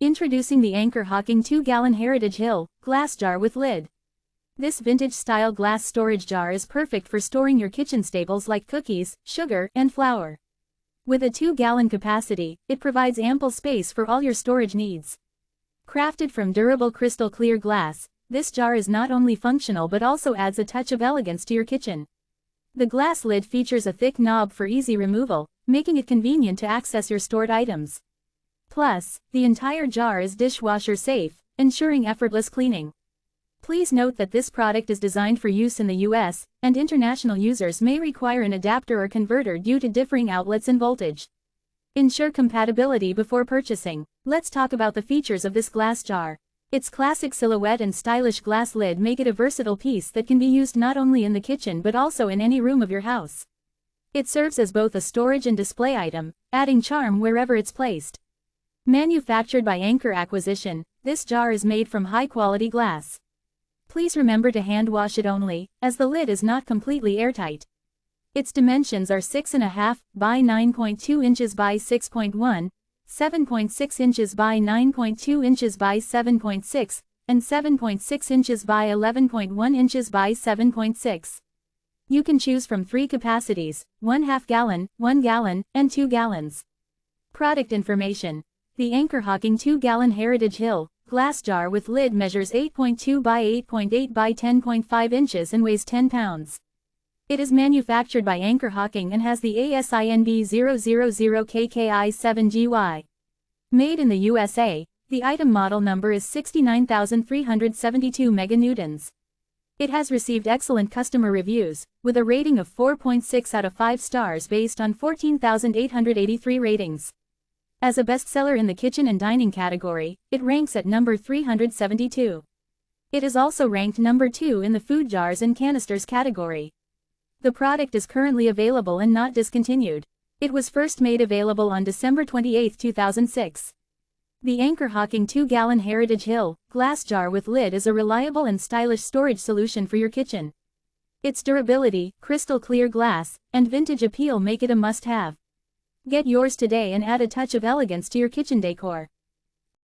Introducing the Anchor Hocking 2-gallon Heritage Hill glass jar with lid. This vintage-style glass storage jar is perfect for storing your kitchen staples like cookies, sugar, and flour. With a 2-gallon capacity, it provides ample space for all your storage needs. Crafted from durable crystal clear glass, this jar is not only functional but also adds a touch of elegance to your kitchen. The glass lid features a thick knob for easy removal, making it convenient to access your stored items. Plus, the entire jar is dishwasher safe, ensuring effortless cleaning. Please note that this product is designed for use in the US, and international users may require an adapter or converter due to differing outlets and voltage. Ensure compatibility before purchasing. Let's talk about the features of this glass jar. Its classic silhouette and stylish glass lid make it a versatile piece that can be used not only in the kitchen but also in any room of your house. It serves as both a storage and display item, adding charm wherever it's placed. Manufactured by Anchor Acquisition, this jar is made from high-quality glass. Please remember to hand wash it only, as the lid is not completely airtight. Its dimensions are 6.5 by 9.2 inches by 6.1, 7.6 inches by 9.2 inches by 7.6, and 7.6 inches by 11.1 inches by 7.6. You can choose from 3 capacities, 1/2 gallon, 1 gallon, and 2 gallons. Product information. The Anchor Hocking 2-gallon Heritage Hill glass jar with lid measures 8.2 by 8.8 by 10.5 inches and weighs 10 pounds. It is manufactured by Anchor Hocking and has the ASIN B000KKI7GY. Made in the USA, the item model number is 69,372 meganewtons. It has received excellent customer reviews, with a rating of 4.6 out of 5 stars based on 14,883 ratings. As a bestseller in the kitchen and dining category, it ranks at number 372. It is also ranked number 2 in the food jars and canisters category. The product is currently available and not discontinued. It was first made available on December 28, 2006. The Anchor Hocking 2-gallon Heritage Hill glass jar with lid is a reliable and stylish storage solution for your kitchen. Its durability, crystal clear glass, and vintage appeal make it a must-have. Get yours today and add a touch of elegance to your kitchen decor.